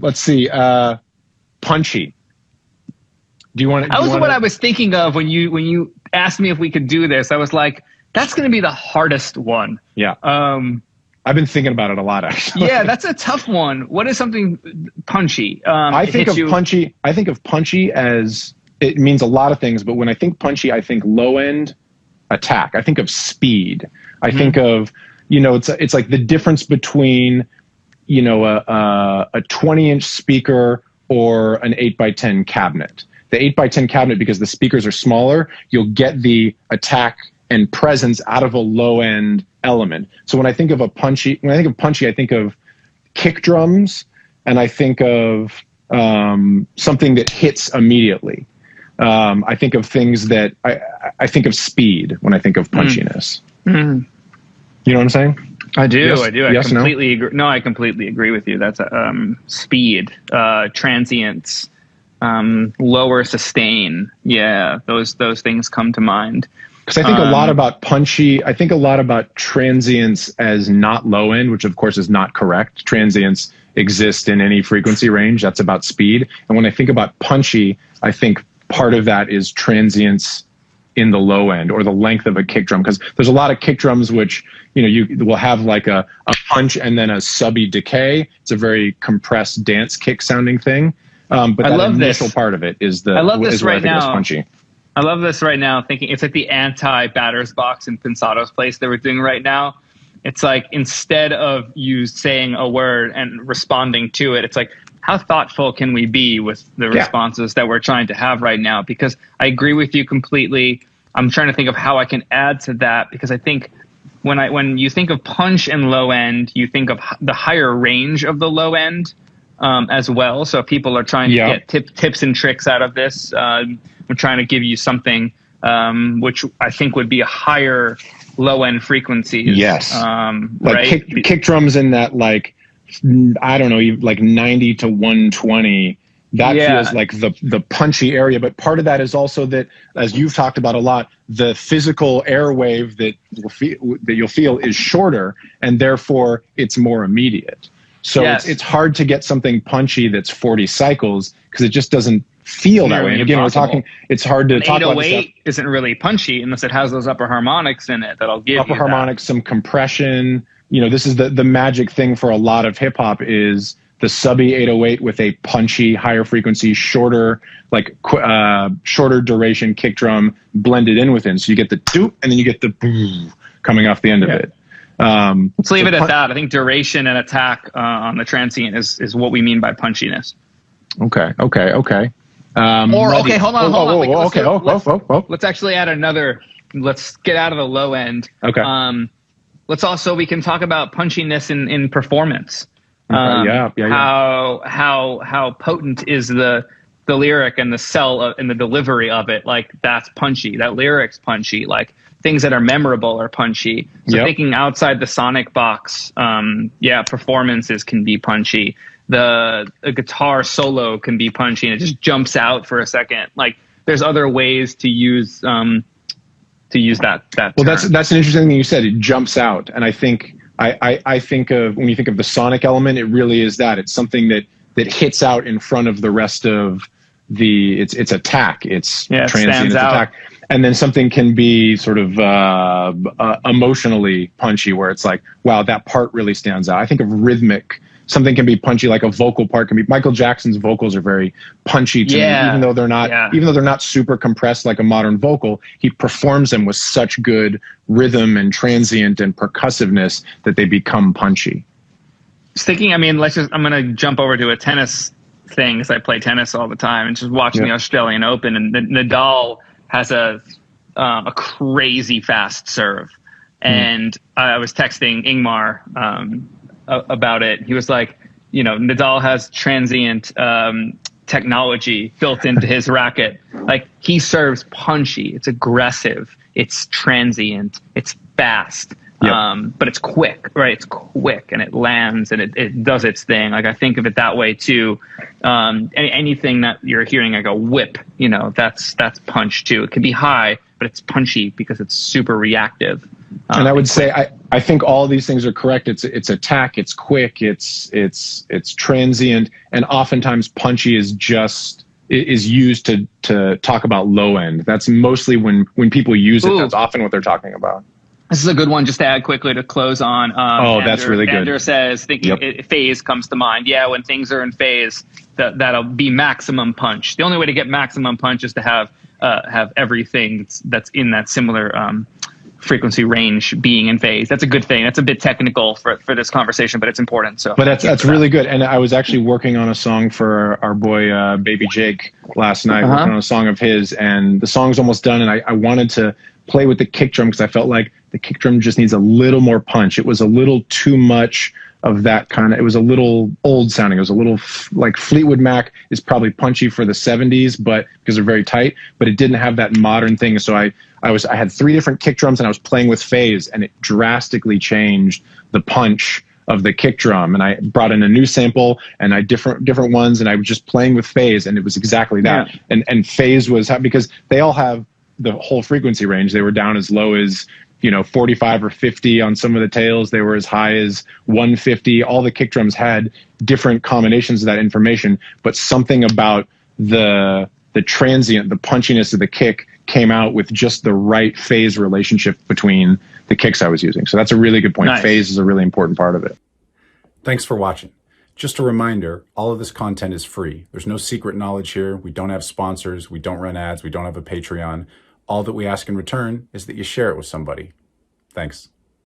Let's see. Punchy. Do you want to? That was what I was thinking of when you asked me if we could do this. I was like, that's going to be the hardest one. Yeah. I've been thinking about it a lot, actually. Yeah, that's a tough one. What is something punchy? I think of punchy as, it means a lot of things, but when I think punchy, I think low end attack. I think of speed. I think of, it's like the difference between, a 20-inch speaker or an 8x10 cabinet. The 8x10 cabinet, because the speakers are smaller, you'll get the attack and presence out of a low end element. So when I think of punchy, I think of kick drums, and I think of something that hits immediately. I think of things that I think of speed when I think of punchiness. You know what I'm saying? I do. Yes, I do. yes, I completely agree. No, I completely agree with you. That's speed, transience, lower sustain. Yeah, those things come to mind. Because I think a lot about punchy. I think a lot about transience as not low end, which of course is not correct. Transients exist in any frequency range. That's about speed. And when I think about punchy, I think part of that is transience in the low end, or the length of a kick drum. Because there's a lot of kick drums which, you will have like a punch and then a subby decay. It's a very compressed dance kick sounding thing. But that initial part of it is I love this right now. Punchy. I love this right now, thinking it's like the anti-batter's box in Pensado's place that we're doing right now. It's like, instead of you saying a word and responding to it, it's like, how thoughtful can we be with the responses that we're trying to have right now? Because I agree with you completely. I'm trying to think of how I can add to that, because I think when you think of punch and low end, you think of the higher range of the low end as well. So if people are trying to get tips and tricks out of this, we're trying to give you something which I think would be a higher low end frequencies. Yes. Like right? kick drums in that, like, I don't know, like 90 to 120. That feels like the punchy area. But part of that is also that, as you've talked about a lot, the physical airwave that you'll feel is shorter, and therefore it's more immediate. So it's hard to get something punchy that's 40 cycles, because it just doesn't feel that way. And again, it's hard to talk about this stuff. 808 isn't really punchy unless it has those upper harmonics in it that'll give upper harmonics, some compression. This is the magic thing for a lot of hip hop, is the subby 808 with a punchy, higher frequency, shorter duration kick drum blended in within. So you get the doop, and then you get the boo coming off the end of it. Let's leave it at that. I think duration and attack on the transient is what we mean by punchiness. Okay. Hold on. Okay. Let's actually add another. Let's get out of the low end. Okay. We can talk about punchiness in performance. Yeah. How potent is the lyric and the sell and the delivery of it? Like, that's punchy. That lyric's punchy. Like, things that are memorable are punchy. So thinking outside the sonic box, performances can be punchy. A guitar solo can be punchy, and it just jumps out for a second. Like, there's other ways to use that. Well, that's an interesting thing you said. It jumps out, and I think I think of, when you think of the sonic element, it really is that. It's something that hits out in front of the rest of its attack. It's transient, it's attack. And then something can be sort of emotionally punchy, where it's like, wow, that part really stands out. I think of rhythmic. Something can be punchy, like a vocal part can be. Michael Jackson's vocals are very punchy to me, even though they're not super compressed like a modern vocal. He performs them with such good rhythm and transient and percussiveness that they become punchy. I'm going to jump over to a tennis thing, because I play tennis all the time, and just watching the Australian Open, and Nadal has a crazy fast serve. And I was texting Ingmar about it. He was like, Nadal has transient technology built into his racket. Like, he serves punchy. It's aggressive. It's transient. It's fast. But it's quick, right? It's quick, and it lands, and it does its thing. Like, I think of it that way too. Anything that you're hearing like a whip, that's punch too. It can be high, but it's punchy because it's super reactive. And I would say I think all these things are correct. It's attack, it's quick, it's transient, and oftentimes punchy is used to talk about low end. that's mostly when people use it. That's often what they're talking about. This is a good one just to add quickly to close on. That's really good. Ender says, thinking phase comes to mind. Yeah, when things are in phase, that'll be maximum punch. The only way to get maximum punch is to have everything that's in that similar frequency range being in phase. That's a good thing. That's a bit technical for this conversation, but it's important. So, but that's really good. And I was actually working on a song for our boy Baby Jake last night, working on a song of his, and the song's almost done. And I wanted to play with the kick drum because I felt like the kick drum just needs a little more punch. It was a little too much of that kind of, it was a little old sounding. It was a little like Fleetwood Mac is probably punchy for the 70s, but because they're very tight, but it didn't have that modern thing. So I had 3 different kick drums and I was playing with phase, and it drastically changed the punch of the kick drum. And I brought in a new sample and I different ones, and I was just playing with phase, and it was exactly that. Yeah. And phase was, because they all have the whole frequency range. They were down as low as 45 or 50 on some of the tails. They were as high as 150. All the kick drums had different combinations of that information, but something about the transient, the punchiness of the kick came out with just the right phase relationship between the kicks I was using. So that's a really good point. Nice. Phase is a really important part of it. Thanks for watching. Just a reminder, all of this content is free. There's no secret knowledge here. We don't have sponsors. We don't run ads. We don't have a Patreon. All that we ask in return is that you share it with somebody. Thanks.